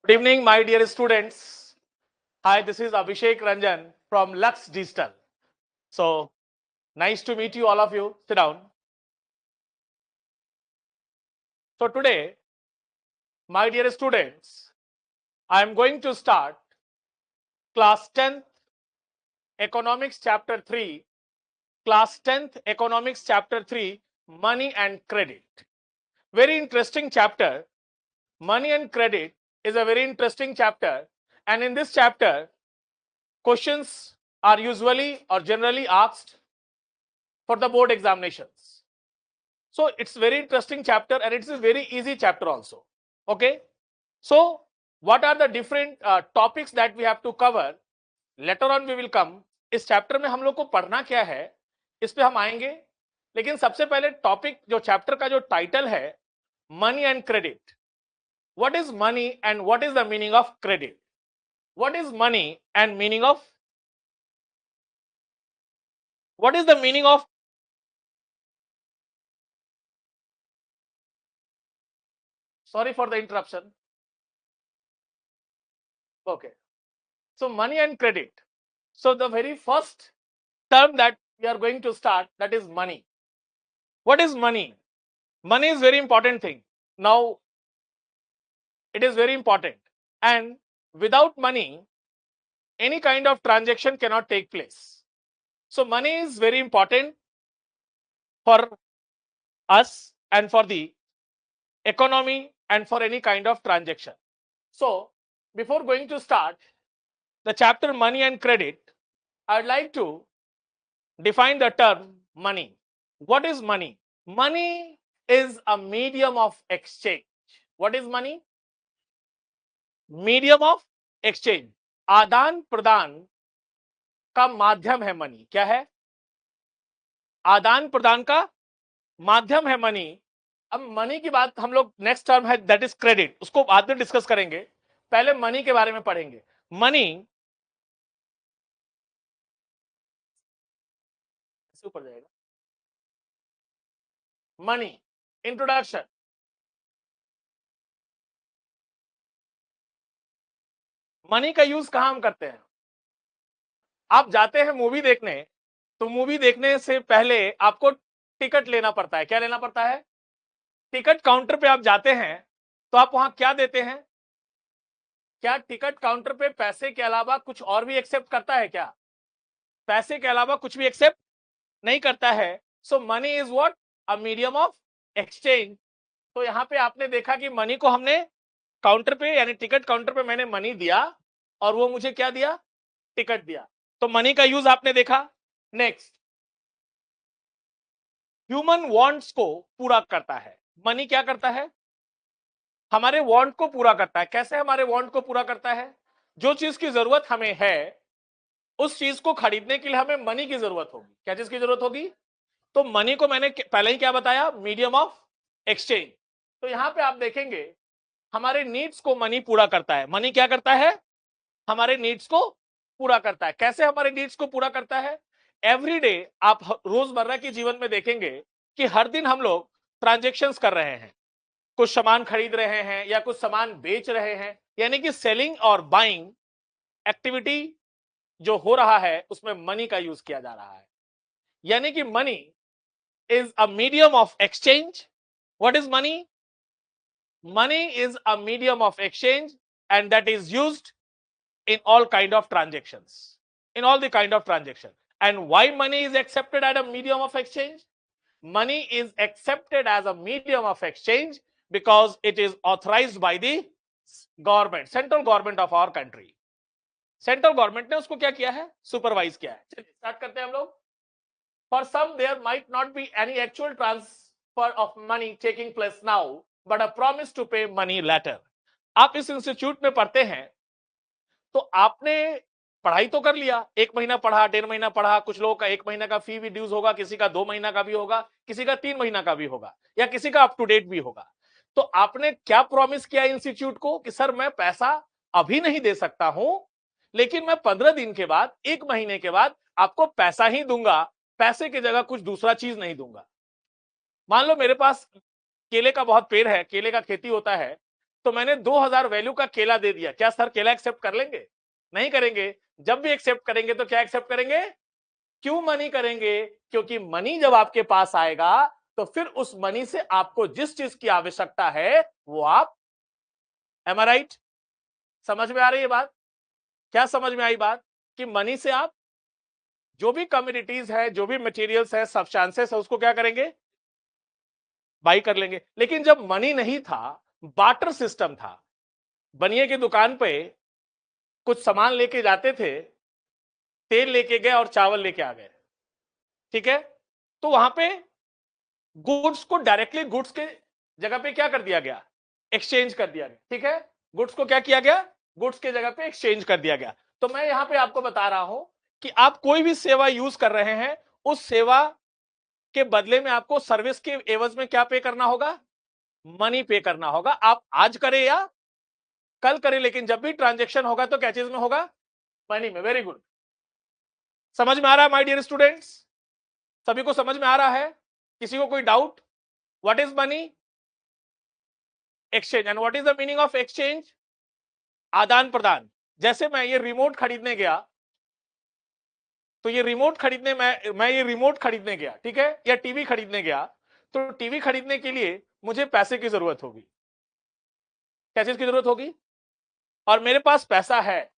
Good evening, my dear students. Hi, this is Abhishek Ranjan from Lux Digital. So, nice to meet you, all of you. Sit down. So, today, my dear students, I am going to start class 10th Economics Chapter 3, class 10th Economics Chapter 3, Money and Credit. Very interesting chapter. Money and Credit is a very interesting chapter. And in this chapter, questions are usually or generally asked for the board examinations. So it's very interesting chapter and it's a very easy chapter also. Okay. So what are the different topics that we have to cover? Later on we will come. इस chapter में हम लोग को पढ़ना क्या है इस पे हम आएंगे, लेकिन सबसे पहले टॉपिक जो चैप्टर का जो टाइटल है money and credit. What is money and what is the meaning of credit? What is money and meaning of what is the meaning of sorry for the interruption. Okay. So money and credit. So the very first term that we are going to start, that is money. What is money? Money is very important thing. Now it is very important, and without money any kind of transaction cannot take place. So money is very important for us and for the economy and for any kind of transaction. So before going to start the chapter money and credit, I would like to define the term money. What is money? Money is a medium of exchange. What is money? Medium of exchange. आदान प्रदान का माध्यम है money. क्या है? आदान प्रदान का माध्यम है मनी. अब मनी की बात हम लोग नेक्स्ट टर्म है दैट इज क्रेडिट, उसको बाद में डिस्कस करेंगे. पहले मनी के बारे में पढ़ेंगे. मनी ऊपर जाएगा. Money introduction. मनी का यूज कहां हम करते हैं? आप जाते हैं मूवी देखने, तो मूवी देखने से पहले आपको टिकट लेना पड़ता है. क्या लेना पड़ता है? टिकट काउंटर पे आप जाते हैं तो आप वहां क्या देते हैं? क्या टिकट काउंटर पे पैसे के अलावा कुछ और भी एक्सेप्ट करता है? क्या पैसे के अलावा कुछ भी एक्सेप्ट नहीं करता है. So money is what? A medium of exchange. तो यहां पे आपने देखा कि मनी को हमने काउंटर पे यानी टिकट काउंटर पे मैंने मनी दिया और वो मुझे क्या दिया? टिकट दिया. तो मनी का यूज आपने देखा. नेक्स्ट, ह्यूमन वांट्स को पूरा करता है. मनी क्या करता है? हमारे वांट को पूरा करता है. कैसे हमारे वांट को पूरा करता है? जो चीज की जरूरत हमें है उस चीज को खरीदने के लिए हमें मनी की जरूरत होगी. क्या चीज की जरूरत होगी? तो मनी को मैंने पहले ही क्या बताया? Medium of exchange. तो यहां पे आप देखेंगे हमारे नीड्स को मनी पूरा करता है. मनी क्या करता है? हमारे नीड्स को पूरा करता है. कैसे हमारे नीड्स को पूरा करता है? एवरीडे आप रोजमर्रा के जीवन में देखेंगे कि हर दिन हम लोग ट्रांजेक्शन्स कर रहे हैं. कुछ सामान खरीद रहे हैं या कुछ सामान बेच रहे हैं, यानी कि सेलिंग और बाइंग एक्टिविटी जो हो रहा है उसमें मनी का यूज किया जा रहा है. यानी कि money is a medium of exchange. What is money? Money is a medium of exchange and that is used in all kind of transactions, in all the kind of transaction. And why money is accepted as a medium of exchange? Money is accepted as a medium of exchange because it is authorized by the government, central government of our country. Central government ने उसको क्या किया है? Supervise किया है. चलिए start करते हैं हम लोग. For some there might not be any actual transfer of money taking place now but a promise to pay money later. आप इस इंस्टीट्यूट में पढ़ते हैं तो आपने पढ़ाई तो कर लिया. 1 महीना पढ़ा, 1.5 महीना पढ़ा. कुछ लोगों का 1 महीना का फी भी ड्यूज होगा, किसी का 2 महीना का भी होगा, किसी का 3 महीना का भी होगा, या किसी का अप टू डेट भी होगा. तो आपने क्या प्रॉमिस किया इंस्टीट्यूट को कि सर मैं पैसा अभी नहीं दे सकता हूं, लेकिन मैं 15 दिन के बाद, 1 महीने के बाद आपको पैसा ही दूंगा, पैसे की जगह कुछ दूसरा चीज नहीं दूंगा. मान लो मेरे पास केले का बहुत पेड़ है, केले का खेती होता है, तो मैंने 2000 वैल्यू का केला दे दिया, क्या सर केला एक्सेप्ट कर लेंगे? नहीं करेंगे। जब भी एक्सेप्ट करेंगे तो क्या एक्सेप्ट करेंगे? क्यों मनी करेंगे? क्योंकि मनी जब आपके पास आएगा तो फिर उस मनी से आपको जिस चीज की आवश्यकता है वो आप, एम आई राइट? समझ में आ रही है बात? क्या समझ में आई बात कि मनी से आप जो भी कम्युनिटीज है, जो भी मटेरियल्स है, सब्सटेंसेस है, उसको क्या करेंगे? बाई कर लेंगे। लेकिन जब मनी नहीं था, बार्टर सिस्टम था, बनिए की दुकान पे कुछ सामान लेके जाते थे, तेल लेके गए और चावल लेके आ गए, ठीक है? तो वहां पे गुड्स को डायरेक्टली गुड्स के जगह पे क्या कर दिया गया? एक्सचेंज कर दिया गया, ठीक है? गुड्स को क्या किया गया? गुड्स के जगह पे एक्सचेंज कर दिया गया। तो मैं यहां पे आपको बता रहा हूं कि आप कोई भी सेवा यूज कर रहे हैं, उस सेवा के बदले में आपको सर्विस के एवज में क्या पे करना होगा? मनी पे करना होगा। आप आज करें या कल करें, लेकिन जब भी ट्रांजेक्शन होगा तो क्या चीज में होगा? मनी में। Very good. समझ में आ रहा है माय डियर स्टूडेंट्स? सभी को समझ में आ रहा है? किसी को कोई doubt? What is money? Exchange. And what is the meaning of exchange? आदान प्रदान। जैसे मैं ये रिमोट खरीदने गया, तो ये रिमोट खरीदने मैं ये रिमोट खरीदने गया, ठीक है, या टीवी खरीदने गया, तो टीवी खरीदने के लिए मुझे पैसे की जरूरत होगी। क्या चीज की जरूरत होगी? और मेरे पास पैसा है।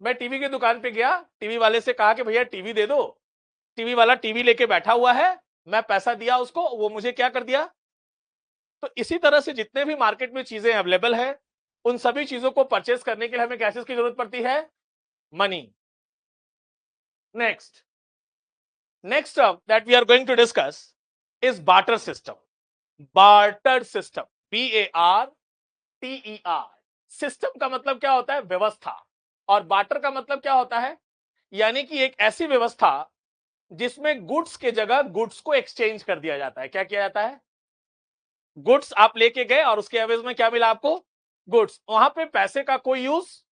मैं टीवी की दुकान पे गया, टीवी वाले से कहा कि भैया टीवी दे दो। टीवी वाला टीवी लेके बैठा हुआ है, मैं पैसा दिया उसको, वो मुझे क्या कर दिया? तो इसी तरह से जितने भी मार्केट में चीजें अवेलेबल है, उन सभी चीजों को परचेस करने के लिए हमें क्या चीज की जरूरत पड़ती है? Money. Next term that we are going to discuss is barter system. barter system, BARTER। System का मतलब क्या होता है? व्यवस्था। और बार्टर का मतलब क्या होता है? यानी कि एक ऐसी व्यवस्था जिसमें गुड्स के जगह गुड्स को एक्सचेंज कर दिया जाता है। क्या किया जाता है? गुड्स आप लेके गए और उसके एवज में क्या मिला आपको? गुड्स। वहां पे पैसे का कोई यूज,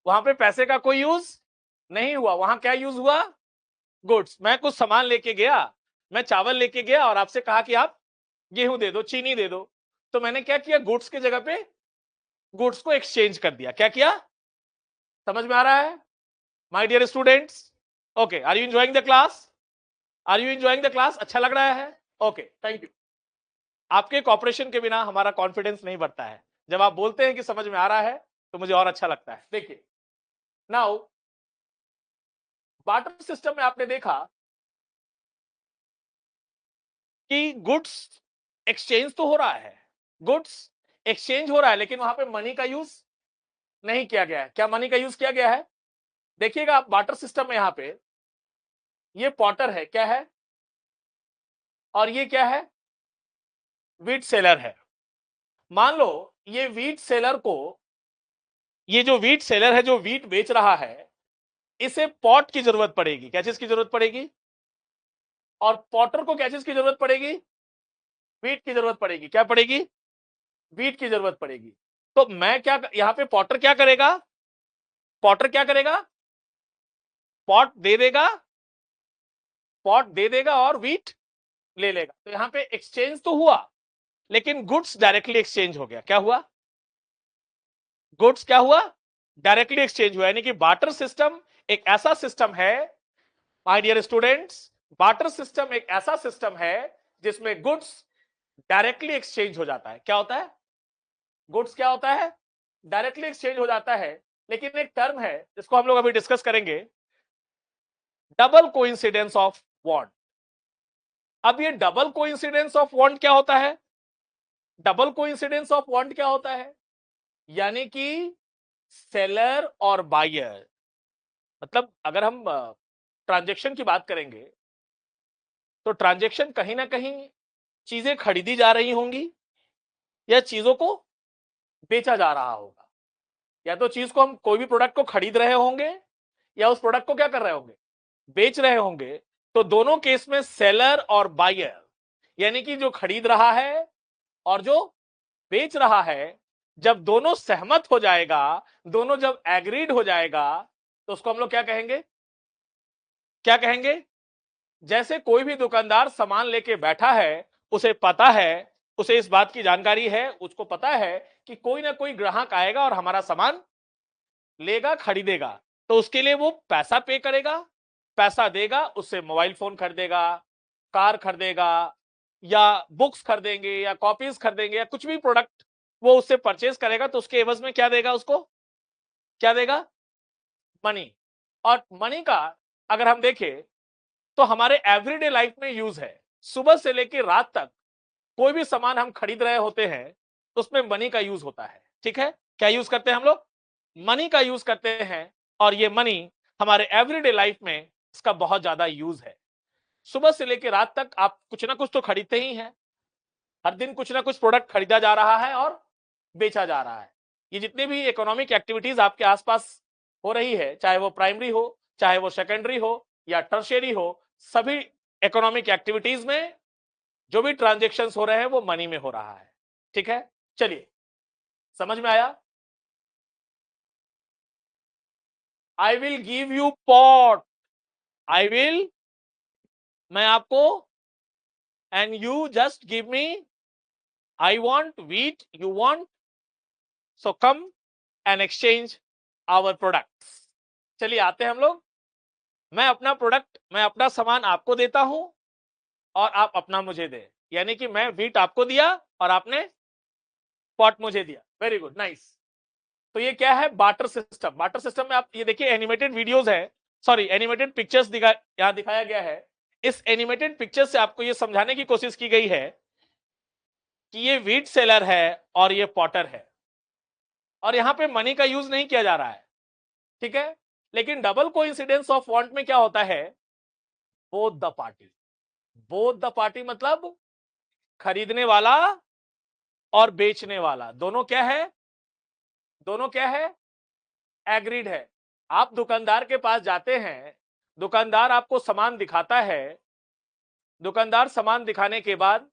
वहां पे पैसे का कोई यूज नहीं हुआ। वहां क्या यूज हुआ? गुड्स। मैं कुछ सामान लेके गया, मैं चावल लेके गया और आपसे कहा कि आप गेहूं दे दो, चीनी दे दो, तो मैंने क्या किया? गुड्स की जगह पे गुड्स को एक्सचेंज कर दिया। क्या किया? समझ में आ रहा है my dear students? Okay, are you enjoying the class? Are you enjoying the class? अच्छा लग रहा है? Okay, thank you. आपके कॉपरेशन के बिना हमारा कॉन्फिडेंस नहीं बढ़ता है। जब आप बोलते हैं कि समझ में आ रहा है तो मुझे और अच्छा लगता है। देखिए, नाउ बार्टर सिस्टम में आपने देखा कि गुड्स एक्सचेंज तो हो रहा है, गुड्स एक्सचेंज हो रहा है, लेकिन वहां पे मनी का यूज नहीं किया गया है। क्या मनी का यूज किया गया है? देखिएगा आप बार्टर सिस्टम में यहां पे ये पॉटर है, क्या है? और ये क्या है? वीट सेलर है। मान लो ये वीट सेलर को, ये जो वीट सेलर है जो वीट बेच रहा है, इसे पॉट की जरूरत पड़ेगी। क्या चीज की जरूरत पड़ेगी? और पॉटर को क्या चीज की जरूरत पड़ेगी? वीट की जरूरत पड़ेगी। क्या पड़ेगी? वीट की जरूरत पड़ेगी। तो मैं क्या यहां पे पॉटर क्या करेगा? पॉटर क्या करेगा? पॉट दे देगा, पॉट दे देगा और वीट ले लेगा। तो यहां पे एक्सचेंज तो हुआ, लेकिन गुड्स डायरेक्टली एक्सचेंज हो गया। क्या हुआ? गुड्स क्या हुआ? डायरेक्टली एक्सचेंज हुआ। यानी कि बार्टर सिस्टम एक ऐसा सिस्टम है my dear students, barter system एक ऐसा सिस्टम है जिसमें गुड्स डायरेक्टली एक्सचेंज हो जाता है। क्या होता है? गुड्स क्या होता है? डायरेक्टली एक्सचेंज हो जाता है। लेकिन एक टर्म है जिसको हम लोग अभी डिस्कस करेंगे, डबल कोइंसिडेंस ऑफ वांट। अब ये डबल कोइंसिडेंस ऑफ वांट क्या होता है? डबल कोइंसिडेंस ऑफ वांट क्या होता है? यानी कि सेलर और बायर, मतलब अगर हम ट्रांजैक्शन की बात करेंगे तो ट्रांजैक्शन कहीं ना कहीं चीजें खरीदी जा रही होंगी या चीजों को बेचा जा रहा होगा। या तो चीज को हम कोई भी प्रोडक्ट को खरीद रहे होंगे या उस प्रोडक्ट को क्या कर रहे होंगे? बेच रहे होंगे। तो दोनों केस में सेलर और बायर, यानी कि जो खरीद रहा है और जो बेच रहा है, जब दोनों सहमत हो जाएगा, दोनों जब एग्रीड हो जाएगा, तो उसको हम लोग क्या कहेंगे? क्या कहेंगे? जैसे कोई भी दुकानदार सामान लेके बैठा है, उसे पता है उसे इस बात की जानकारी है, उसको पता है कि कोई ना कोई ग्राहक आएगा और हमारा सामान लेगा, खरीदेगा, तो उसके लिए वो पैसा पे करेगा, पैसा देगा, उससे मोबाइल फोन खरीदेगा, कार खरीदेगा, या बुक्स खरीदेंगे, या कॉपीज खरीदेंगे, या कुछ भी प्रोडक्ट वो उससे परचेज करेगा, तो उसके एवज में क्या देगा, उसको क्या देगा, मनी। और मनी का अगर हम देखें तो हमारे एवरीडे लाइफ में यूज है। सुबह से लेकर रात तक कोई भी सामान हम खरीद रहे होते हैं तो उसमें मनी का यूज होता है। ठीक है, क्या यूज करते हैं हम लोग, मनी का यूज करते हैं, और ये मनी हमारे एवरीडे लाइफ में इसका बहुत ज्यादा यूज है। सुबह से लेकर रात तक आप कुछ ना कुछ तो खरीदते ही हैं, हर दिन कुछ ना कुछ प्रोडक्ट खरीदा जा रहा है और बेचा जा रहा है। ये जितने भी इकोनॉमिक एक्टिविटीज आपके आसपास हो रही है, चाहे वो प्राइमरी हो, चाहे वो सेकेंडरी हो, या टर्शियरी हो, सभी इकोनॉमिक एक्टिविटीज में जो भी ट्रांजेक्शन्स हो रहे हैं वो मनी में हो रहा है। ठीक है, चलिए समझ में आया। I will give you pot, I will, मैं आपको, and you just give me, I want wheat, you want, so come and exchange our products. चलिए आते हैं हम लोग, मैं अपना प्रोडक्ट, मैं अपना सामान आपको देता हूं और आप अपना मुझे दे, यानी कि मैं व्हीट आपको दिया और आपने पॉट मुझे दिया। Very good, nice. तो ये क्या है, बार्टर सिस्टम। बार्टर सिस्टम में आप ये देखिए एनिमेटेड वीडियोस है, सॉरी एनिमेटेड पिक्चर्स यहां दिखाया गया है। इस एनिमेटेड पिक्चर से आपको ये समझाने की कोशिश की गई है कि ये व्हीट सेलर है और ये पॉटर है, और यहां पे मनी का यूज नहीं किया जा रहा है। ठीक है, लेकिन डबल कोइंसिडेंस ऑफ वांट में क्या होता है, both the party, both the party मतलब खरीदने वाला और बेचने वाला दोनों क्या है, दोनों क्या है, एग्रीड है। आप दुकानदार के पास जाते हैं, दुकानदार आपको सामान दिखाता है, दुकानदार सामान दिखाने के बाद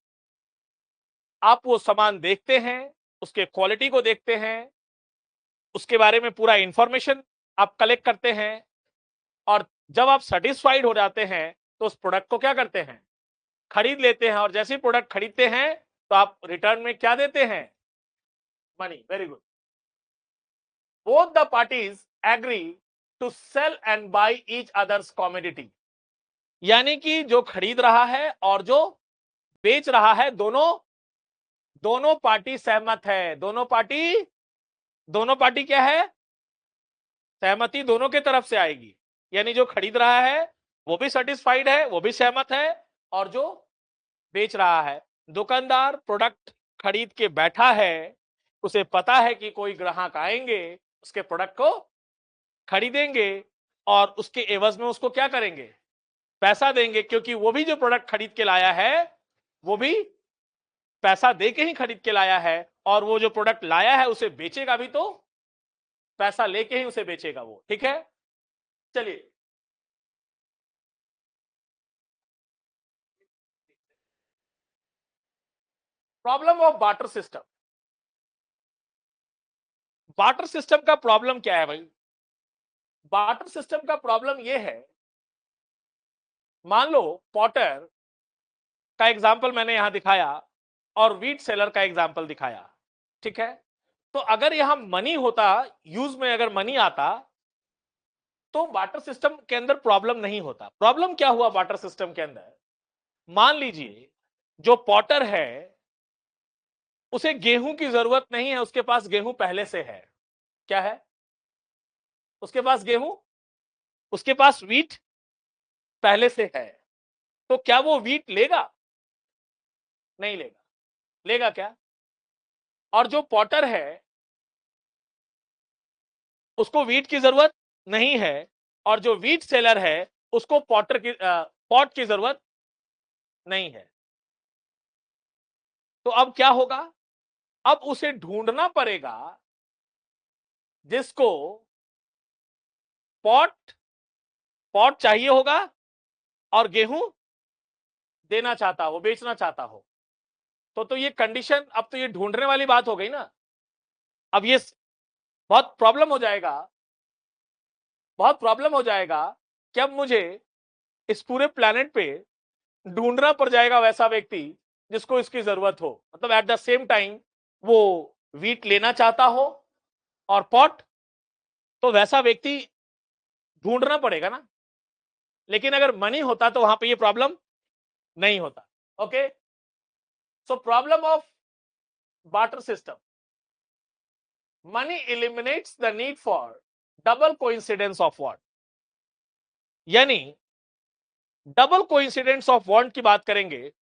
आप वो सामान देखते हैं, उसके क्वालिटी को देखते हैं, उसके बारे में पूरा इंफॉर्मेशन आप कलेक्ट करते हैं, और जब आप सेटिस्फाइड हो जाते हैं तो उस प्रोडक्ट को क्या करते हैं, खरीद लेते हैं। और जैसे ही प्रोडक्ट खरीदते हैं तो आप रिटर्न में क्या देते हैं, money. Very good, both the parties agree to sell and buy each others commodity, यानी कि जो खरीद रहा है और जो बेच रहा है, दोनों दोनों पार्टी सहमत है। दोनों पार्टी क्या है, सहमति दोनों के तरफ से आएगी, यानी जो खरीद रहा है वो भी सेटिस्फाइड है, वो भी सहमत है, और जो बेच रहा है, दुकानदार प्रोडक्ट खरीद के बैठा है, उसे पता है कि कोई ग्राहक आएंगे, उसके प्रोडक्ट को खरीदेंगे, और उसके एवज में उसको क्या करेंगे, पैसा देंगे, क्योंकि वो भी जो प्रोडक्ट खरीद के लाया है वो भी पैसा दे के ही खरीद के लाया है, और वो जो प्रोडक्ट लाया है उसे बेचेगा भी तो पैसा लेके ही उसे बेचेगा वो। ठीक है, चलिए problem of barter system. Barter system का प्रॉब्लम क्या है भाई, बार्टर सिस्टम का प्रॉब्लम यह है, मान लो पॉटर का एग्जाम्पल मैंने यहां दिखाया और व्हीट सेलर का एग्जाम्पल दिखाया। ठीक है, तो अगर यहां मनी होता, यूज में अगर मनी आता, तो बार्टर सिस्टम के अंदर प्रॉब्लम नहीं होता। प्रॉब्लम क्या हुआ बार्टर सिस्टम के अंदर, मान लीजिए जो पॉटर है उसे गेहूं की जरूरत नहीं है, उसके पास गेहूं पहले से है। क्या है, उसके पास गेहूं, उसके पास व्हीट पहले से है, तो क्या वो व्हीट लेगा, नहीं लेगा, लेगा क्या। और जो पॉटर है उसको व्हीट की जरूरत नहीं है, और जो व्हीट सेलर है उसको पॉटर की पॉट की जरूरत नहीं है। तो अब क्या होगा, अब उसे ढूंढना पड़ेगा जिसको पॉट पॉट चाहिए होगा और गेहूं देना चाहता हो, बेचना चाहता हो। तो ये कंडीशन, अब तो ये ढूंढने वाली बात हो गई ना। अब ये बहुत प्रॉब्लम हो जाएगा, बहुत प्रॉब्लम हो जाएगा कि अब मुझे इस पूरे प्लेनेट पे ढूंढना पड़ जाएगा वैसा व्यक्ति जिसको इसकी जरूरत हो, मतलब एट द सेम टाइम वो वीट लेना चाहता हो और पॉट, तो वैसा व्यक्ति ढूंढना पड़ेगा ना। लेकिन अगर मनी होता तो वहां पे ये प्रॉब्लम नहीं होता। Okay, so problem of barter system, money eliminates the need for double coincidence of want, यानी डबल कोइंसिडेंस ऑफ वांट की बात करेंगे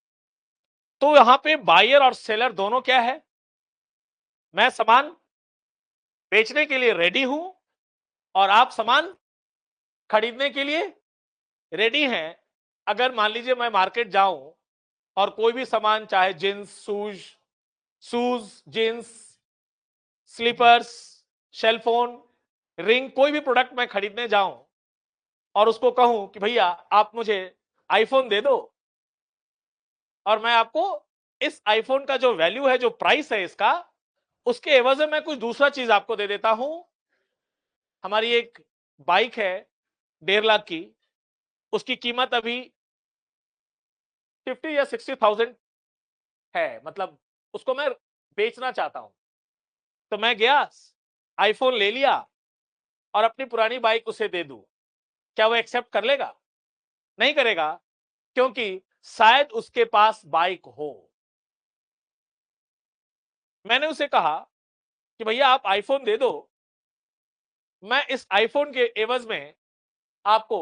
तो यहां पे बायर और सेलर दोनों क्या है, मैं सामान बेचने के लिए रेडी हूं और आप सामान खरीदने के लिए रेडी हैं। अगर मान लीजिए मैं मार्केट जाऊं और कोई भी सामान, चाहे jeans, shoes jeans, slippers, cellphone, ring, कोई भी प्रोडक्ट मैं खरीदने जाऊं और उसको कहूं कि भैया आप मुझे आईफोन दे दो, और मैं आपको इस आईफोन का जो वैल्यू है, जो प्राइस है इसका, उसके एवज में मैं कुछ दूसरा चीज आपको दे देता हूं। हमारी एक बाइक है 1.5 लाख की, उसकी कीमत अभी 50 या 60,000 है, मतलब उसको मैं बेचना चाहता हूं। तो मैं गया, आईफोन ले लिया और अपनी पुरानी बाइक उसे दे दूं, क्या वो एक्सेप्ट कर लेगा? नहीं करेगा, क्योंकि शायद उसके पास बाइक हो। मैंने उसे कहा कि भैया आप आईफोन दे दो, मैं इस आईफोन के एवज में आपको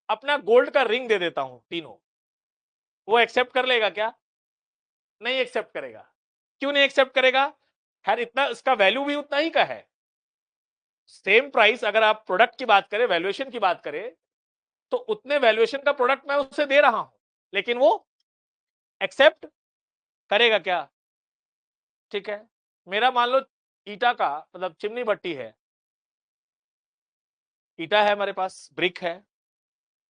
अपना गोल्ड का रिंग दे देता हूं तीनों, वो एक्सेप्ट कर लेगा क्या? नहीं एक्सेप्ट करेगा। क्यों नहीं एक्सेप्ट करेगा? खैर इतना, इसका वैल्यू भी उतना ही का है, सेम प्राइस। अगर आप प्रोडक्ट की बात करें, वैल्यूएशन की बात करें, तो उतने वैल्यूएशन का प्रोडक्ट मैं उसे दे रहा हूं, लेकिन वो एक्सेप्ट करेगा क्या? ठीक है, मेरा मान लो ईटा का, मतलब चिमनी भट्टी है, ईटा है हमारे पास, ब्रिक है,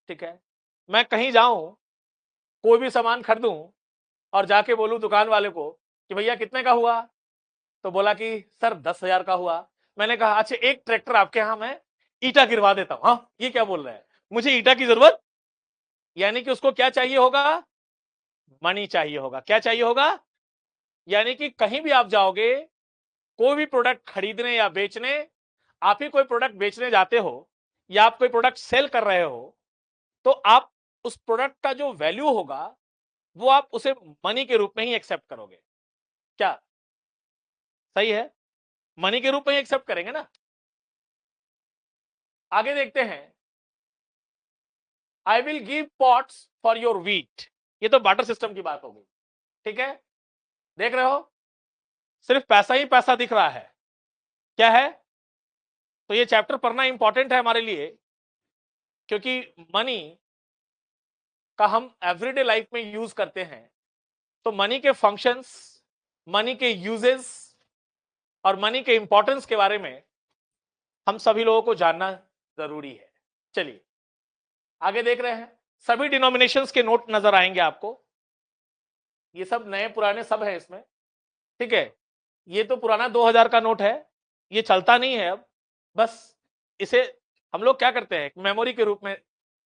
ठीक है। मैं कहीं जाऊं, कोई भी सामान खरीदूं और जाके बोलूं दुकान वाले को कि भैया कितने का हुआ, तो बोला कि सर 10,000 का हुआ। मैंने कहा अच्छा एक ट्रैक्टर आपके यहां मैं ईटा गिरवा देता हूं। हाँ, ये क्या बोल रहा है, मुझे ईटा की जरूरत, यानी कि उसको क्या चाहिए होगा? मनी चाहिए होगा। क्या चाहिए होगा? यानी कि कहीं भी आप जाओगे, कोई भी प्रोडक्ट खरीदने या बेचने, आप ही कोई प्रोडक्ट बेचने जाते हो या आप कोई प्रोडक्ट सेल कर रहे हो, तो आप उस प्रोडक्ट का जो वैल्यू होगा वो आप उसे मनी के रूप में ही एक्सेप्ट करोगे। क्या सही है? मनी के रूप में ही एक्सेप्ट करेंगे ना। आगे देखते हैं, आई will give pots for your wheat, ये तो बार्टर सिस्टम की बात हो गई, ठीक है। देख रहे हो, सिर्फ पैसा ही पैसा दिख रहा है, क्या है? तो ये चैप्टर पढ़ना इंपॉर्टेंट है हमारे लिए, क्योंकि मनी का हम एवरीडे लाइफ में यूज करते हैं। तो मनी के फंक्शंस, मनी के यूजेस और मनी के इंपॉर्टेंस के बारे में हम सभी लोगों को जानना जरूरी है। चलिए आगे देख रहे हैं, सभी डिनोमिनेशंस के नोट नजर आएंगे आपको, ये सब नए पुराने सब है इसमें, ठीक है। ये तो पुराना 2000 का नोट है, ये चलता नहीं है अब, बस इसे हम लोग क्या करते हैं, मेमोरी के रूप में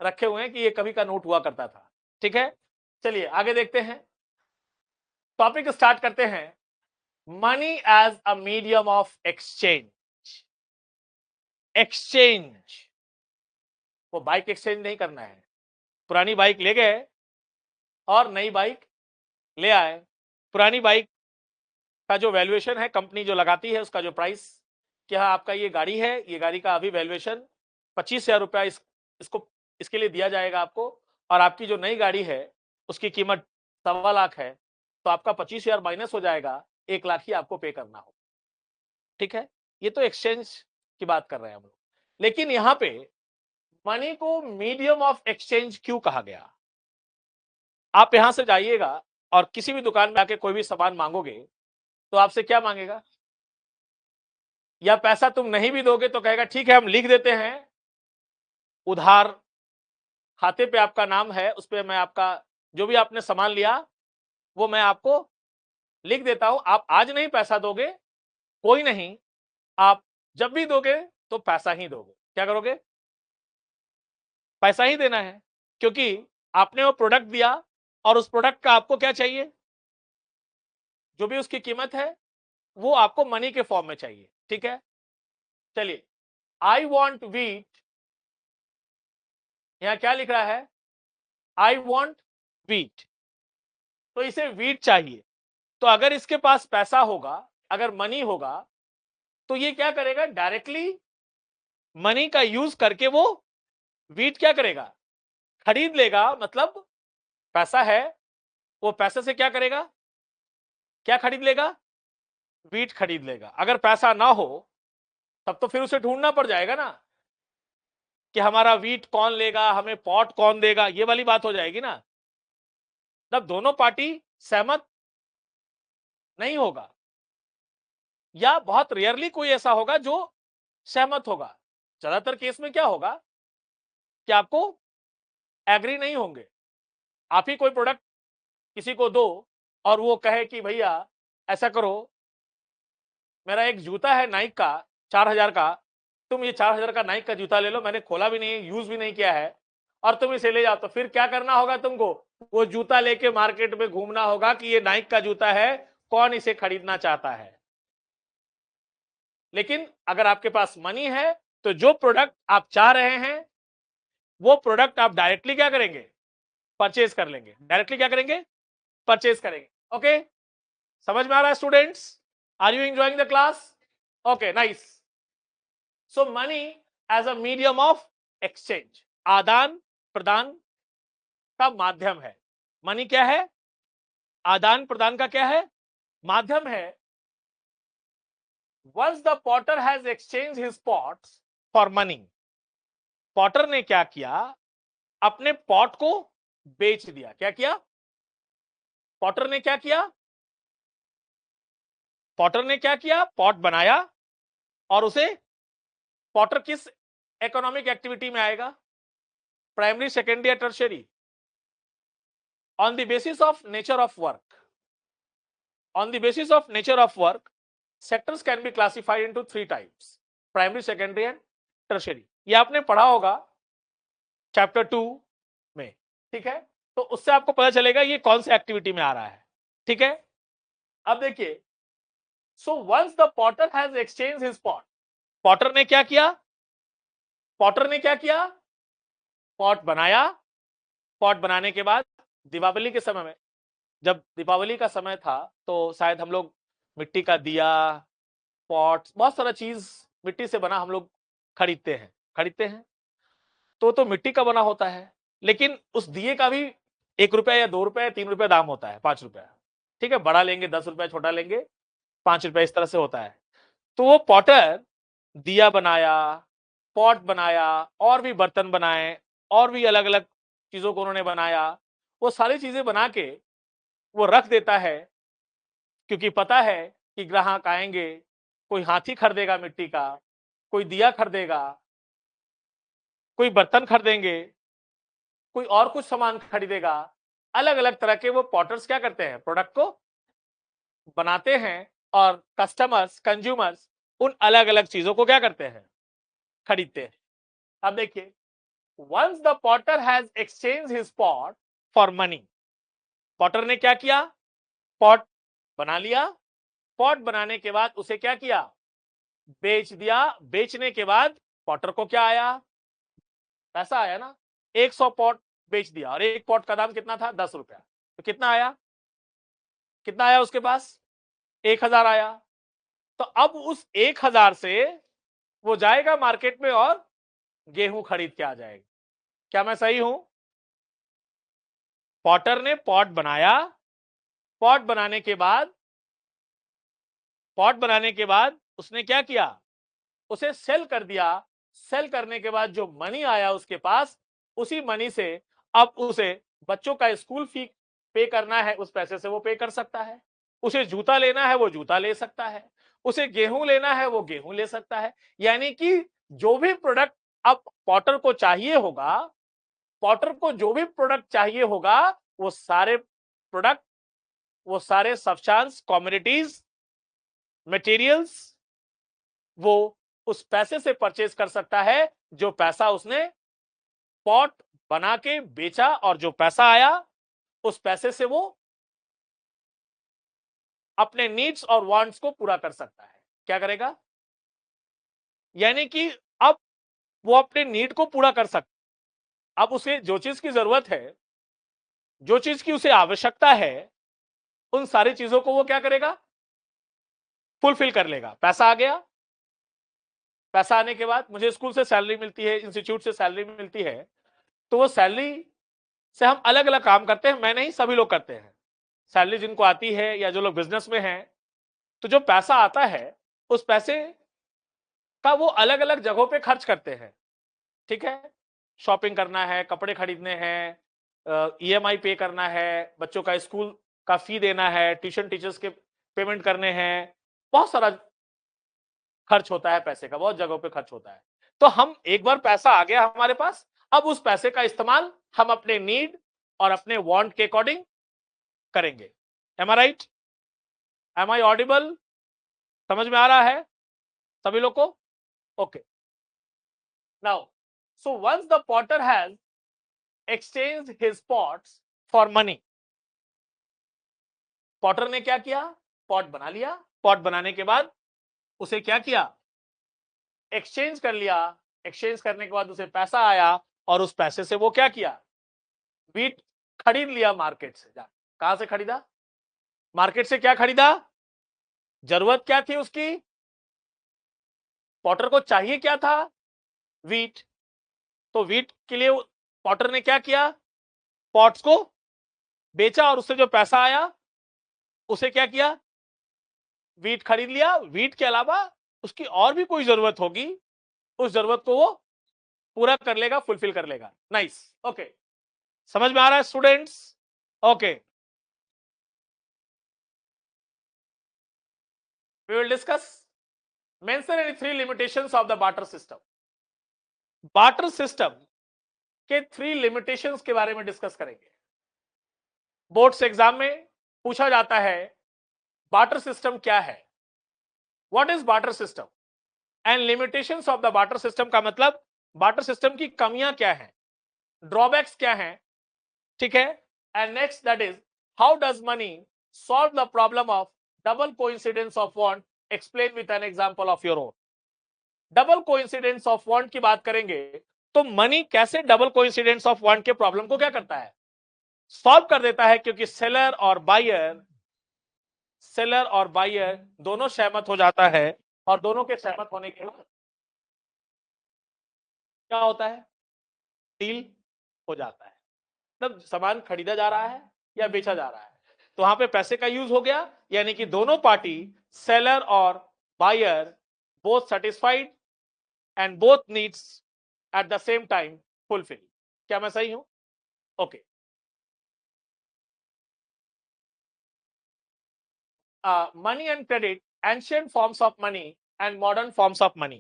रखे हुए हैं कि ये कभी का नोट हुआ करता था, ठीक है। चलिए आगे देखते हैं, टॉपिक स्टार्ट करते हैं, money as a medium of exchange. Exchange, वो बाइक एक्सचेंज नहीं करना है, पुरानी बाइक ले गए और नई बाइक ले आए। पुरानी बाइक का जो वैल्यूएशन है, कंपनी जो लगाती है उसका जो प्राइस, क्या आपका ये गाड़ी है, ये गाड़ी का अभी वैल्यूएशन 25,000 रुपया इसको इसके लिए दिया जाएगा आपको, और आपकी जो नई गाड़ी है उसकी कीमत 1.25 लाख है, तो आपका 25,000 माइनस हो जाएगा, 1 लाख ही आपको पे करना हो, ठीक है। ये तो एक्सचेंज की बात कर रहे हैं हम लोग। लेकिन यहां पे मनी को मीडियम ऑफ एक्सचेंज क्यों कहा गया? आप यहां से जाइएगा और किसी भी दुकान में आके कोई भी सामान मांगोगे तो आपसे क्या मांगेगा? या पैसा तुम नहीं भी दोगे तो कहेगा ठीक है हम लिख देते हैं, उधार खाते पे आपका नाम है, उस पर मैं आपका जो भी आपने सामान लिया वो मैं आपको लिख देता हूं, आप आज नहीं पैसा दोगे कोई नहीं, आप जब भी दोगे तो पैसा ही दोगे। क्या करोगे? पैसा ही देना है, क्योंकि आपने वो प्रोडक्ट दिया, और उस प्रोडक्ट का आपको क्या चाहिए, जो भी उसकी कीमत है वो आपको मनी के फॉर्म में चाहिए, ठीक है। चलिए, आई वॉन्ट वीट, यहां क्या लिख रहा है, आई वॉन्ट वीट, तो इसे वीट चाहिए। तो अगर इसके पास पैसा होगा, अगर मनी होगा, तो ये क्या करेगा, डायरेक्टली मनी का यूज करके वो वीट क्या करेगा, खरीद लेगा। मतलब पैसा है, वो पैसे से क्या करेगा, क्या खरीद लेगा, वीट खरीद लेगा। अगर पैसा ना हो तब तो फिर उसे ढूंढना पड़ जाएगा ना कि हमारा वीट कौन लेगा, हमें पॉट कौन देगा, ये वाली बात हो जाएगी ना। तब दोनों पार्टी सहमत नहीं होगा, या बहुत रेयरली कोई ऐसा होगा जो सहमत होगा। ज्यादातर केस में क्या होगा कि आपको एग्री नहीं होंगे। आप ही कोई प्रोडक्ट किसी को दो और वो कहे कि भैया ऐसा करो, मेरा एक जूता है नाइक का 4,000 का, तुम ये 4,000 का नाइक का जूता ले लो, मैंने खोला भी नहीं, यूज भी नहीं किया है, और तुम इसे ले जाओ। तो फिर क्या करना होगा तुमको, वो जूता लेके मार्केट में घूमना होगा कि ये नाइक का जूता है, कौन इसे खरीदना चाहता है। लेकिन अगर आपके पास मनी है तो जो प्रोडक्ट आप चाह रहे हैं वो प्रोडक्ट आप डायरेक्टली क्या करेंगे, परचेज कर लेंगे। डायरेक्टली क्या करेंगे, परचेज करेंगे। ओके, समझ में आ रहा है students, are you enjoying the class, okay nice. So money as a medium of exchange, आदान प्रदान का माध्यम है। मनी क्या है, आदान प्रदान का क्या है, माध्यम है। Once the potter has exchange his pots for money, potter ने क्या किया, अपने पॉट को बेच दिया। क्या किया, पॉटर ने क्या किया, पॉटर ने क्या किया, पॉट बनाया और उसे, पॉटर किस इकोनॉमिक एक्टिविटी में आएगा, प्राइमरी, सेकेंडरी या tertiary, on the basis of nature of work. On the basis of nature of work sectors can be classified into 3 types, primary, secondary and tertiary. ये आपने पढ़ा होगा चैप्टर 2 में, ठीक है। तो उससे आपको पता चलेगा ये कौन सी एक्टिविटी में आ रहा है, ठीक है। अब देखिए, so once the potter has exchange his pot, potter ने क्या किया, पॉटर ने क्या किया, पॉट बनाया। पॉट बनाने के बाद दीपावली के समय में, जब दीपावली का समय था तो शायद हम लोग मिट्टी का दिया, पॉट, बहुत सारा चीज मिट्टी से बना हम लोग खरीदते हैं। तो मिट्टी का बना होता है, लेकिन उस दिए का भी 1 रुपया या 2 रुपया या 3 रुपया दाम होता है, 5 रुपया, ठीक है। बड़ा लेंगे 10 रुपया, छोटा लेंगे 5 रुपया, इस तरह से होता है। तो वो पॉटर दिया बनाया, पॉट बनाया, और भी बर्तन बनाए, और भी अलग अलग चीजों को उन्होंने बनाया। वो सारी चीजें बना के वो रख देता है, क्योंकि पता है कि ग्राहक आएंगे, कोई हाथी खरीदेगा मिट्टी का, कोई दिया खरीदेगा, कोई बर्तन खरीदेंगे, कोई और कुछ सामान खरीदेगा। अलग अलग तरह के वो पॉटर्स क्या करते हैं, प्रोडक्ट को बनाते हैं, और कस्टमर्स, कंज्यूमर्स उन अलग अलग चीजों को क्या करते हैं, खरीदते हैं। अब देखिए, once the potter has exchanged his pot for money, Potter ने क्या किया, पॉट बना लिया, पॉट बनाने के बाद उसे क्या किया, बेच दिया। बेचने के बाद पॉटर को क्या आया, पैसा आया ना। 100 पॉट बेच दिया, और एक पॉट का दाम कितना था, 10 रुपया। तो कितना आया, कितना आया उसके पास, 1,000 आया। तो अब उस 1,000 से वो जाएगा मार्केट में और गेहूं खरीद के आ जाएगा। क्या मैं सही हूं, पॉटर ने पॉट बनाया, पॉट बनाने के बाद, पॉट बनाने के बाद उसने क्या किया, उसे सेल कर दिया। सेल करने के बाद जो मनी आया उसके पास, उसी मनी से अब उसे बच्चों का स्कूल फी पे करना है, उस पैसे से वो पे कर सकता है। उसे जूता लेना है वो जूता ले सकता है, उसे गेहूं लेना है वो गेहूं ले सकता है। यानी कि जो भी प्रोडक्ट अब पॉटर को चाहिए होगा, पॉटर को जो भी प्रोडक्ट चाहिए होगा, वो सारे प्रोडक्ट, वो सारे सब्सटेंस, कमोडिटीज, मटेरियल्स, वो उस पैसे से परचेज कर सकता है, जो पैसा उसने पॉट बना के बेचा, और जो पैसा आया उस पैसे से वो अपने नीड्स और वांट्स को पूरा कर सकता है। क्या करेगा? यानी कि अब वो अपने नीड को पूरा कर सकता। अब उसे जो चीज की जरूरत है, जो चीज की उसे आवश्यकता है, उन सारी चीजों को वो क्या करेगा? फुलफिल कर लेगा। पैसा आ गया, पैसा आने के बाद मुझे स्कूल से सैलरी मिलती है, इंस्टीट्यूट से सैलरी मिलती है, तो वो सैलरी से हम अलग अलग काम करते हैं, मैं नहीं सभी लोग करते हैं। सैलरी जिनको आती है या जो लोग बिजनेस में हैं, तो जो पैसा आता है उस पैसे का वो अलग अलग जगहों पे खर्च करते हैं। ठीक है, शॉपिंग करना है, कपड़े खरीदने हैं, ईएमआई पे करना है, बच्चों का स्कूल का फी देना है, ट्यूशन टीचर्स के पेमेंट करने हैं, बहुत सारा खर्च होता है पैसे का, बहुत जगहों पे खर्च होता है। तो हम एक बार पैसा आ गया हमारे पास, अब उस पैसे का इस्तेमाल हम अपने नीड और अपने वांट के अकॉर्डिंग करेंगे। Am I right? Am I audible? समझ में आ रहा है सभी लोग को? Okay, now so once the potter has exchange his pots for money, potter ने क्या किया? पॉट बना लिया। पॉट बनाने के बाद उसे क्या किया? एक्सचेंज कर लिया। एक्सचेंज करने के बाद उसे पैसा आया और उस पैसे से वो क्या किया? व्हीट खरीद लिया मार्केट से। कहां से खरीदा? मार्केट से। क्या खरीदा? जरूरत क्या थी उसकी? पॉटर को चाहिए क्या था? व्हीट। तो व्हीट के लिए पॉटर ने क्या किया? पॉट्स को बेचा और उससे जो पैसा आया उसे क्या किया? व्हीट खरीद लिया। व्हीट के अलावा उसकी और भी कोई जरूरत होगी, उस जरूरत को वो पूरा कर लेगा, फुलफिल कर लेगा। नाइस, ओके, समझ में आ रहा है students? Okay, we will discuss mention any three limitations of the barter system. Barter system के 3 लिमिटेशंस के बारे में डिस्कस करेंगे। बोर्ड्स एग्जाम में पूछा जाता है बार्टर सिस्टम क्या है, what is barter system and limitations of the barter system, का मतलब बार्टर सिस्टम की कमियां क्या हैं, ड्रॉबैक्स क्या हैं। ठीक है, and next that is how does money solve the problem of double coincidence of want, explain with an example of your own. Double coincidence of want की बात करेंगे तो मनी कैसे डबल कोइंसिडेंस ऑफ वांट के problem को क्या करता है? सॉल्व कर देता है, क्योंकि सेलर और बायर दोनों सहमत हो जाता है और दोनों के सहमत होने के बाद क्या होता है? डील हो जाता है। मतलब सामान खरीदा जा रहा है या बेचा जा रहा है, तो वहां पे पैसे का यूज हो गया, यानी कि दोनों पार्टी, सेलर और buyer, both satisfied and both needs at the same time fulfil. क्या मैं सही हूं? Okay, money and credit, ancient forms of money and modern forms of money.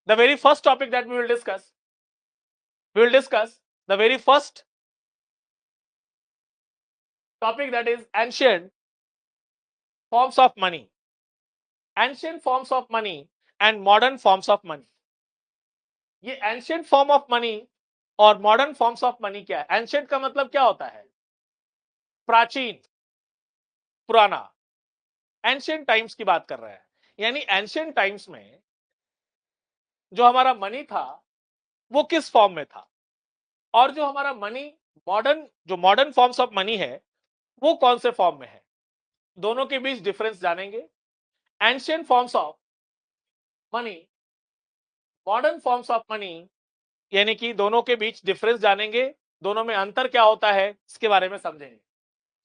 The very first topic that we will discuss the very first topic, that is ancient forms of money, ancient forms of money and modern forms of money. ये ancient form of money और modern forms of money क्या है? ancient का मतलब क्या होता है? प्राचीन, पुराना। ancient times की बात कर रहे हैं, यानी ancient times में जो हमारा मनी था वो किस फॉर्म में था, और जो हमारा मनी जो मॉडर्न फॉर्म्स ऑफ मनी है वो कौन से फॉर्म में है, दोनों के बीच डिफरेंस जानेंगे। Ancient forms of money, modern forms of money, यानी कि दोनों के बीच डिफरेंस जानेंगे, दोनों में अंतर क्या होता है इसके बारे में समझेंगे।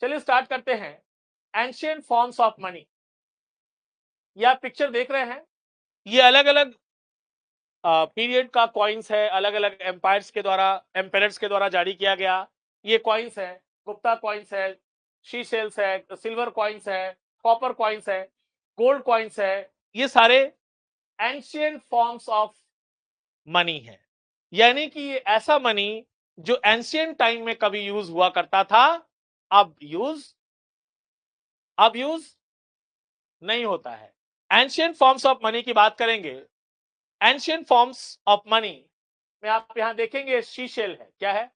चलिए स्टार्ट करते हैं। एंशियंट फॉर्म्स ऑफ मनी, ये आप पिक्चर देख रहे हैं, ये अलग अलग पीरियड का कॉइन्स है, अलग अलग एम्पायर्स के द्वारा जारी किया गया ये कॉइन्स है। गुप्ता कॉइन्स है, शी सेल्स है, सिल्वर कॉइन्स है, कॉपर कॉइन्स है, गोल्ड कॉइन्स है, ये सारे एंशियंट फॉर्म्स ऑफ मनी है। यानी कि ये ऐसा मनी जो एंशियंट टाइम में कभी यूज हुआ करता था, अब यूज नहीं होता है। एंशियंट फॉर्म्स ऑफ मनी की बात करेंगे। एंशियंट फॉर्म्स ऑफ मनी में आप यहां देखेंगे शी शेल है, क्या है?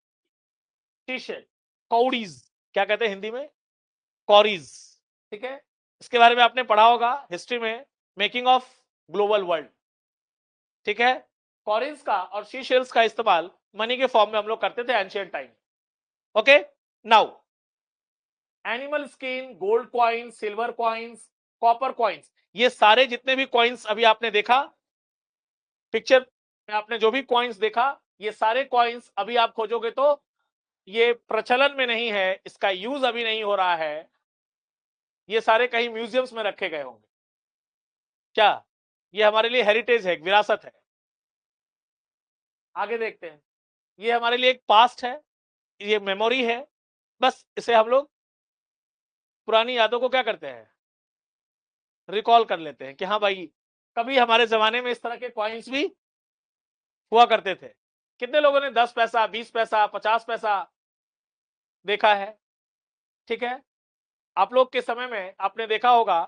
शी शेल, कौड़ीज, क्या कहते हैं हिंदी में, कॉरीज, ठीक है। इसके बारे में आपने पढ़ा होगा हिस्ट्री में, मेकिंग ऑफ ग्लोबल वर्ल्ड, ठीक है। कॉरीज का और सी शेल्स का इस्तेमाल मनी के फॉर्म में हम लोग करते थे ancient time. Okay, now animal skin, gold coins, silver coins, copper coins, ये सारे जितने भी कॉइन्स अभी आपने देखा पिक्चर में, आपने जो भी कॉइन्स देखा, ये सारे कॉइन्स अभी आप खोजोगे तो ये प्रचलन में नहीं है, इसका यूज अभी नहीं हो रहा है, ये सारे कहीं म्यूजियम्स में रखे गए होंगे। क्या ये हमारे लिए हेरिटेज है, विरासत है। आगे देखते हैं, ये हमारे लिए एक पास्ट है, ये मेमोरी है, बस इसे हम लोग पुरानी यादों को क्या करते हैं, रिकॉल कर लेते हैं कि हाँ भाई कभी हमारे जमाने में इस तरह के कॉइन्स भी हुआ करते थे। कितने लोगों ने 10 पैसा, 20 पैसा, 50 पैसा देखा है, ठीक है। आप लोग के समय में आपने देखा होगा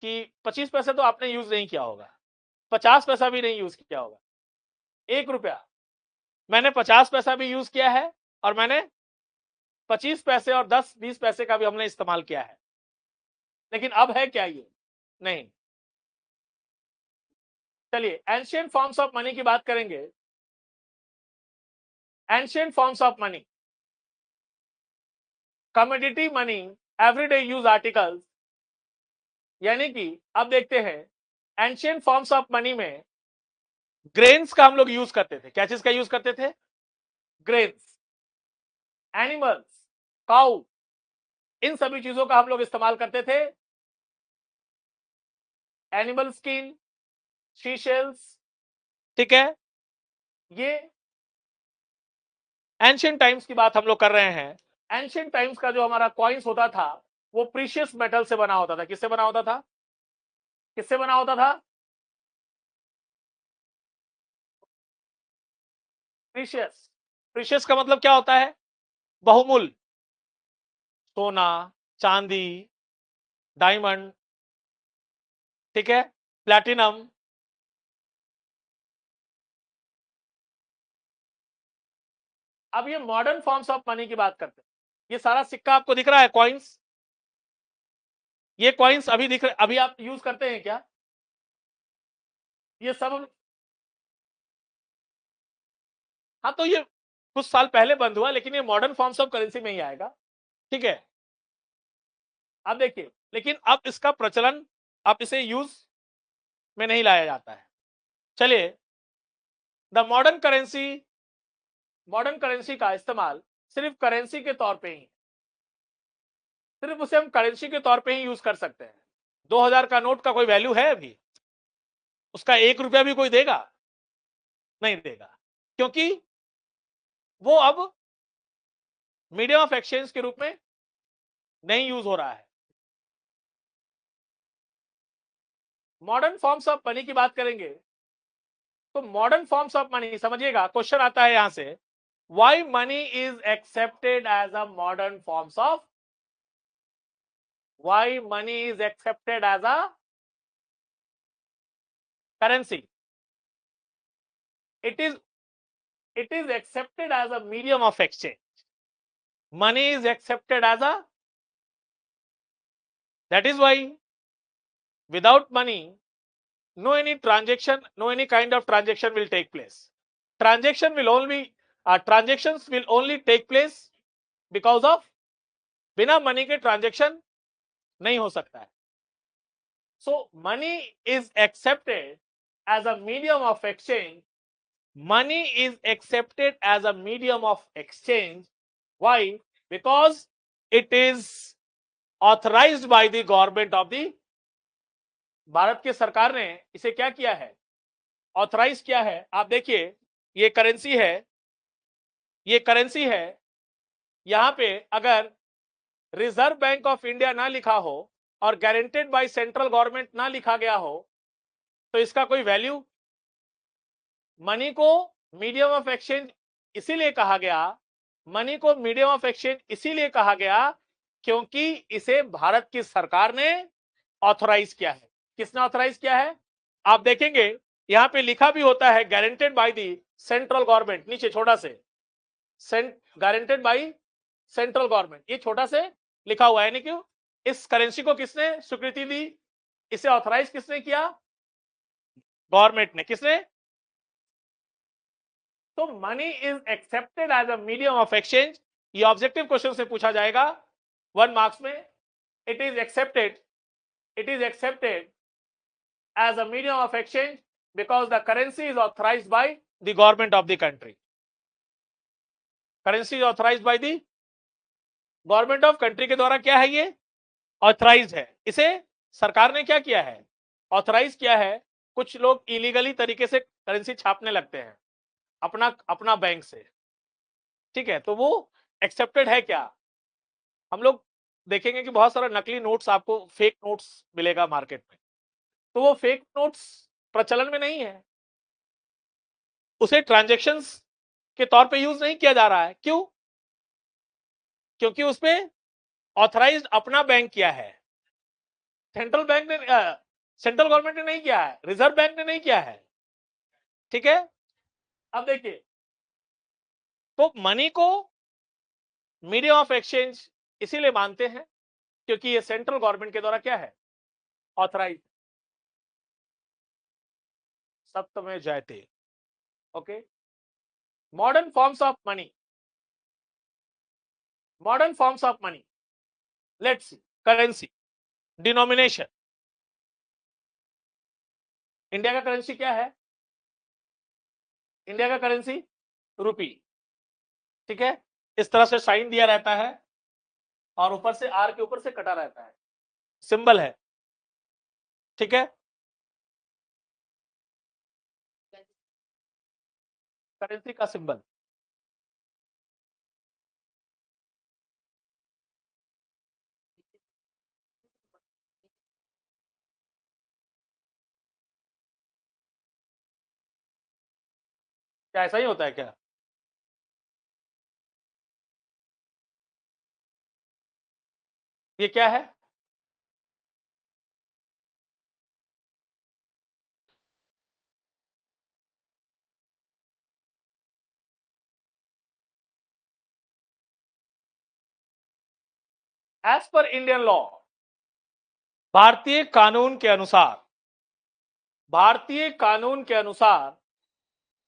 कि 25 पैसे तो आपने यूज नहीं किया होगा, 50 पैसा भी नहीं यूज किया होगा, 1 रुपया मैंने 50 पैसा भी यूज किया है, और मैंने 25 पैसे और 10-20 पैसे का भी हमने इस्तेमाल किया है, लेकिन अब है क्या ये, नहीं। चलिए एंशिएंट फॉर्म्स ऑफ मनी की बात करेंगे। Ancient forms of money, commodity money, everyday use articles, यानी कि अब देखते हैं एंशिएंट फॉर्म्स ऑफ मनी में ग्रेन्स का हम लोग यूज करते थे। क्या चीज का यूज करते थे, ग्रेन्स, एनिमल्स, काउ, इन सभी चीजों का हम लोग इस्तेमाल करते थे। एनिमल स्किन, शीशेल्स, ठीक है। ये एंशिएंट टाइम्स की बात हम लोग कर रहे हैं। एंशिएंट टाइम्स का जो हमारा कॉइन्स होता था वो प्रीशियस मेटल से बना होता था। किससे बना होता था, किससे बना होता था, प्रीशियस। प्रीशियस का मतलब क्या होता है, बहुमूल्य, सोना, चांदी, डायमंड, ठीक है, प्लैटिनम। अब ये मॉडर्न फॉर्म्स ऑफ मनी की बात करते हैं। ये सारा सिक्का आपको दिख रहा है, कॉइन्स, ये कॉइन्स अभी दिख रहे, अभी आप यूज करते हैं क्या, ये सब। हाँ तो ये कुछ साल पहले बंद हुआ, लेकिन ये मॉडर्न फॉर्म्स ऑफ करेंसी में ही आएगा, ठीक है। अब देखिए, लेकिन अब इसका प्रचलन, अब इसे यूज में नहीं लाया जाता है। चलिए, the modern currency, modern currency का इस्तेमाल सिर्फ करेंसी के तौर पे ही, सिर्फ उसे हम करेंसी के तौर पे ही यूज कर सकते हैं। 2000 का नोट का कोई वैल्यू है अभी, उसका 1 रुपया भी कोई देगा, नहीं देगा, क्योंकि वो अब मीडियम ऑफ एक्सचेंज के रूप में नहीं यूज हो रहा है। मॉडर्न फॉर्म्स ऑफ मनी की बात करेंगे तो मॉडर्न फॉर्म्स ऑफ मनी, समझिएगा क्वेश्चन आता है यहां से, why money is accepted as a modern forms of, why money is accepted as a currency, it is accepted as a medium of exchange. Money is accepted as a, that is why without money no any transaction, no any kind of transaction will take place. Transactions will only take place because of, बिना money के transaction नहीं हो सकता है। So money is accepted as a medium of exchange. Money is accepted as a medium of exchange. Why? Because it is authorized by the government of the, Bharat की सरकार ने इसे क्या किया है, ऑथराइज किया है। आप देखिए, ये करेंसी है, ये करेंसी है, यहां पे अगर रिजर्व बैंक ऑफ इंडिया ना लिखा हो और गारंटेड बाय सेंट्रल गवर्नमेंट ना लिखा गया हो तो इसका कोई वैल्यू। मनी को मीडियम ऑफ एक्सचेंज इसीलिए कहा गया, मनी को मीडियम ऑफ एक्सचेंज इसीलिए कहा गया क्योंकि इसे भारत की सरकार ने ऑथराइज किया है। किसने ऑथराइज किया है, आप देखेंगे यहां पे लिखा भी होता है guaranteed by the central government, नीचे छोटा से, गारंटेड बाय सेंट्रल गवर्नमेंट, ये छोटा से लिखा हुआ है, नहीं क्यों? इस करेंसी को किसने स्वीकृति दी? इसे ऑथराइज किसने किया? गवर्नमेंट ने। किसने? तो money is accepted as a medium of exchange, ये ऑब्जेक्टिव क्वेश्चन से पूछा जाएगा 1 मार्क्स में। It is accepted as a medium of exchange because the currency is authorized by the government of the country. Currency is authorized by the government of country के द्वारा क्या है? ये ऑथराइज है। इसे सरकार ने क्या किया है? ऑथराइज किया है। कुछ लोग इलीगली तरीके से करेंसी छापने लगते हैं अपना बैंक से, ठीक है, तो वो एक्सेप्टेड है क्या? हम लोग देखेंगे कि बहुत सारा नकली नोट्स, आपको फेक नोट्स मिलेगा मार्केट में, तो वो फेक नोट्स प्रचलन में नहीं है, उसे ट्रांजैक्शंस के तौर पे यूज नहीं किया जा रहा है। क्यों? क्योंकि उसमें ऑथराइज्ड अपना बैंक किया है, सेंट्रल बैंक ने, सेंट्रल गवर्नमेंट ने नहीं किया है, रिजर्व बैंक ने नहीं किया है, ठीक है। अब देखिए, तो मनी को मीडियम ऑफ एक्सचेंज इसीलिए मानते हैं क्योंकि ये सेंट्रल गवर्नमेंट के द्वारा क्या है? ऑथराइज। सप्तमे जयते। Okay, modern forms of money, modern forms of money, let's see. Currency, denomination, India का करेंसी क्या है? इंडिया का करेंसी रुपी, ठीक है, इस तरह से साइन दिया रहता है और ऊपर से आर के ऊपर से कटा रहता है, सिंबल है, ठीक है। करेंसी का सिंबल क्या ऐसा ही होता है क्या? ये क्या है? एज पर इंडियन लॉ, भारतीय कानून के अनुसार, भारतीय कानून के अनुसार,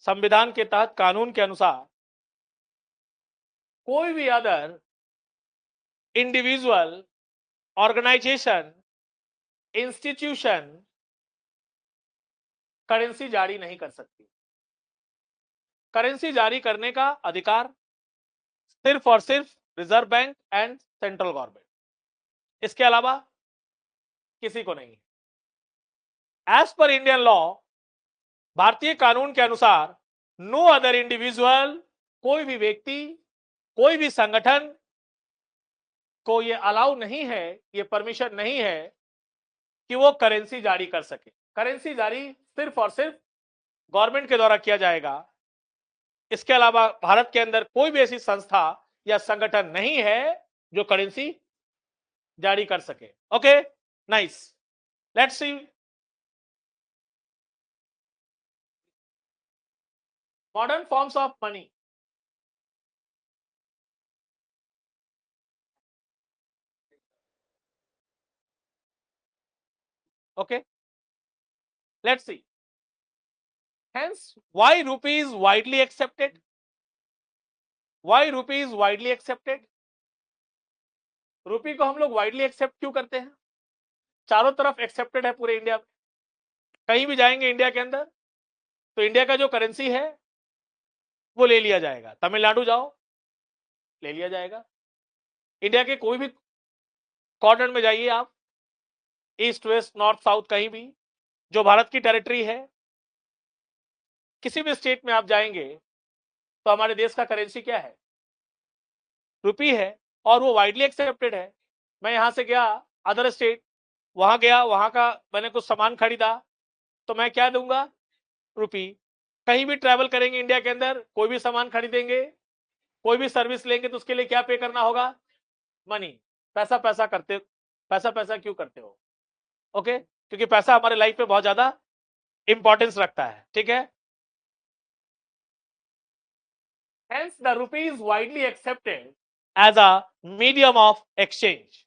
संविधान के तहत कानून के अनुसार, कोई भी other individual, organisation, institution currency जारी नहीं कर सकती। करेंसी जारी करने का अधिकार सिर्फ और सिर्फ reserve bank and central government, इसके अलावा किसी को नहीं। एज पर इंडियन लॉ, भारतीय कानून के अनुसार, नो अदर इंडिविजुअल, कोई भी व्यक्ति, कोई भी संगठन को ये अलाउ नहीं है, ये परमिशन नहीं है कि वो करेंसी जारी कर सके। करेंसी जारी सिर्फ और सिर्फ गवर्नमेंट के द्वारा किया जाएगा। इसके अलावा भारत के अंदर कोई भी ऐसी संस्था या संगठन नहीं है जो करेंसी जारी कर सके। Okay, nice, let's see modern forms of money. Okay, let's see. Hence, why rupee is widely accepted? Why rupee is widely accepted? रूपी को हम लोग वाइडली एक्सेप्ट क्यों करते हैं? चारों तरफ एक्सेप्टेड है पूरे इंडिया में। कहीं भी जाएंगे इंडिया के अंदर तो इंडिया का जो करेंसी है वो ले लिया जाएगा। तमिलनाडु जाओ, ले लिया जाएगा। इंडिया के कोई भी कॉर्नर में जाइए आप, ईस्ट वेस्ट नॉर्थ साउथ, कहीं भी जो भारत की टेरिटरी है, किसी भी स्टेट में आप जाएंगे तो हमारे देश का करेंसी क्या है? रुपी है, और वो वाइडली एक्सेप्टेड है। मैं यहां से गया अदर स्टेट, वहां गया, वहां का मैंने कुछ सामान खरीदा तो मैं क्या दूंगा? रुपी। कहीं भी ट्रैवल करेंगे इंडिया के अंदर, कोई भी सामान खरीदेंगे, कोई भी सर्विस लेंगे तो उसके लिए क्या पे करना होगा? मनी। पैसा पैसा करते, पैसा पैसा क्यों करते हो? ओके, क्योंकि पैसा हमारे लाइफ में बहुत ज्यादा इंपॉर्टेंस रखता है, ठीक है। Hence the rupee is widely accepted as a medium of exchange.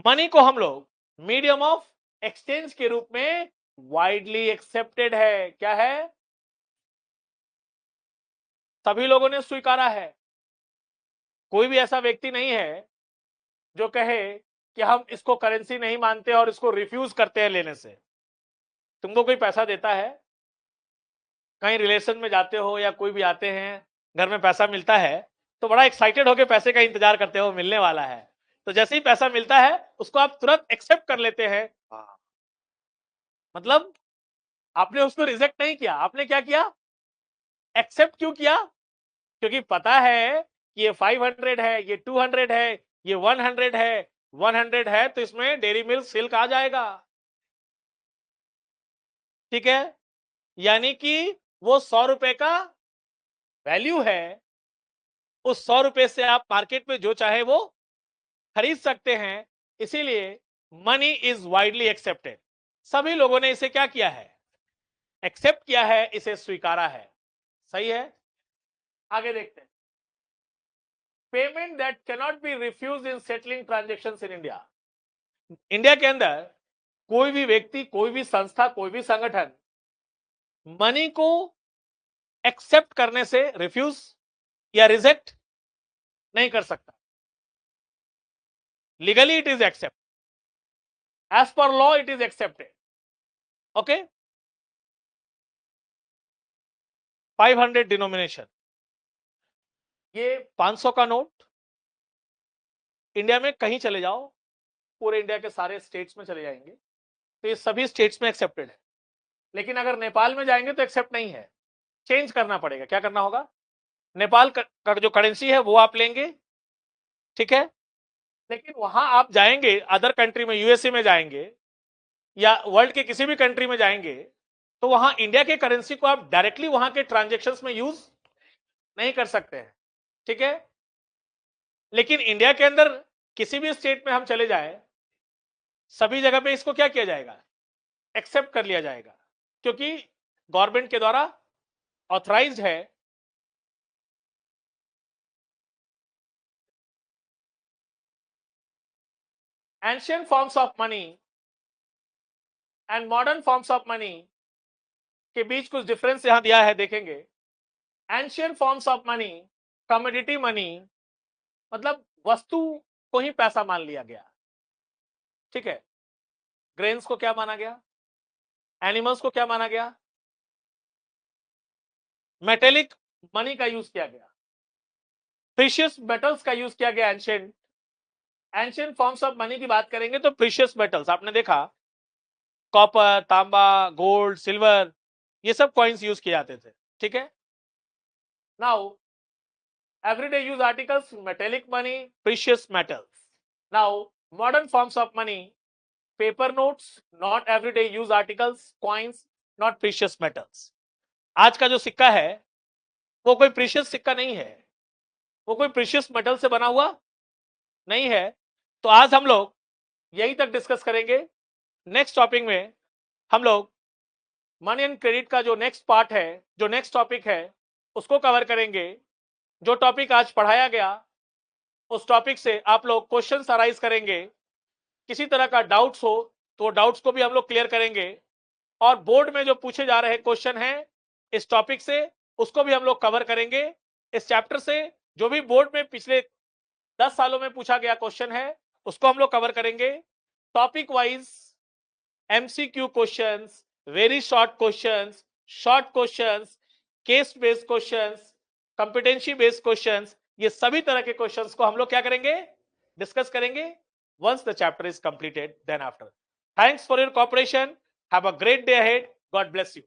Money को हम लोग मीडियम ऑफ एक्सचेंज के रूप में वाइडली एक्सेप्टेड है। क्या है? सभी लोगों ने स्वीकारा है। कोई भी ऐसा व्यक्ति नहीं है जो कहे कि हम इसको करेंसी नहीं मानते और इसको रिफ्यूज करते हैं लेने से। तुमको कोई पैसा देता है, कहीं रिलेशन में जाते हो या कोई भी आते हैं, घर में पैसा मिलता है तो बड़ा एक्साइटेड होकर पैसे का इंतजार करते हो, मिलने वाला है। तो जैसे ही पैसा मिलता है उसको आप तुरंत एक्सेप्ट कर लेते हैं। मतलब आपने उसको रिजेक्ट नहीं किया, आपने क्या किया? एक्सेप्ट क्यों किया? क्योंकि पता है कि ये 500 है, ये 200 है, ये 100 है। 100 है तो इसमें डेयरी मिल्क सिल्क आ जाएगा। ठीक है, यानी कि वो 100 रुपए का वैल्यू है, उस 100 रुपए से आप मार्केट में जो चाहे वो खरीद सकते हैं। इसीलिए मनी इज वाइडली एक्सेप्टेड। सभी लोगों ने इसे क्या किया है? एक्सेप्ट किया है, इसे स्वीकारा है। सही है, आगे देखते हैं। Payment that cannot be refuge in settling transactions in India. India के अंदर कोई भी व्यक्ति, कोई भी संस्था, कोई भी संगठन मनी को एक्सेप्ट करने से रिफ्यूज या रिजेक्ट नहीं कर सकता। Legally it is accept, as per law it is accepted. Okay, 500 denomination, ये 500 का नोट इंडिया में कहीं चले जाओ, पूरे इंडिया के सारे स्टेट्स में चले जाएंगे तो ये सभी स्टेट्स में एक्सेप्टेड है। लेकिन अगर नेपाल में जाएंगे तो एक्सेप्ट नहीं है, चेंज करना पड़ेगा। क्या करना होगा? नेपाल का जो करेंसी है वो आप लेंगे, ठीक है। लेकिन वहां आप जाएंगे अदर कंट्री में, यूएसए में जाएंगे या वर्ल्ड के किसी भी कंट्री में जाएंगे तो वहां इंडिया के करेंसी को आप डायरेक्टली वहां के ट्रांजेक्शन्स में यूज नहीं कर सकते हैं, ठीक है। लेकिन इंडिया के अंदर किसी भी स्टेट में हम चले जाए, सभी जगह पे इसको क्या किया जाएगा? एक्सेप्ट कर लिया जाएगा, क्योंकि गवर्नमेंट के द्वारा ऑथराइज्ड है। Ancient forms of money and modern forms of money के बीच कुछ डिफरेंस यहां दिया है, देखेंगे। Ancient forms of money, commodity money, मतलब वस्तु को ही पैसा मान लिया गया, ठीक है। ग्रेन्स को क्या माना गया? एनिमल्स को क्या माना गया? मेटेलिक मनी का यूज किया गया, प्रीशियस मेटल्स का यूज किया गया। एंशियंट फॉर्म्स ऑफ मनी की बात करेंगे तो प्रीशियस मेटल्स आपने देखा, कॉपर, तांबा, गोल्ड, सिल्वर, ये सब कॉइन्स यूज किए जाते थे, ठीक है। Now everyday use articles, metallic money, precious metals. Now modern forms of money, paper notes, not everyday use articles, coins, not precious metals. आज का जो सिक्का है वो कोई प्रीशियस सिक्का नहीं है, वो कोई प्रीशियस मेटल से बना हुआ नहीं है। तो आज हम लोग यहीं तक डिस्कस करेंगे। नेक्स्ट टॉपिक में हम लोग मनी एंड क्रेडिट का जो नेक्स्ट पार्ट है, जो नेक्स्ट टॉपिक है, उसको कवर करेंगे। जो टॉपिक आज पढ़ाया गया उस टॉपिक से आप लोग क्वेश्चंस अराइज करेंगे। किसी तरह का डाउट्स हो तो डाउट्स को भी हम लोग क्लियर करेंगे, और बोर्ड में जो पूछे जा रहे क्वेश्चन हैं इस टॉपिक से उसको भी हम लोग कवर करेंगे। इस चैप्टर से जो भी बोर्ड में पिछले 10 सालों में पूछा गया क्वेश्चन है उसको हम लोग कवर करेंगे। Topic wise MCQ questions, very short questions, short questions, case based questions, competency based questions, ये सभी तरह के क्वेश्चंस को हम लोग क्या करेंगे? डिस्कस करेंगे once the chapter is completed then after. Thanks for your cooperation. Have a great day ahead. God bless you.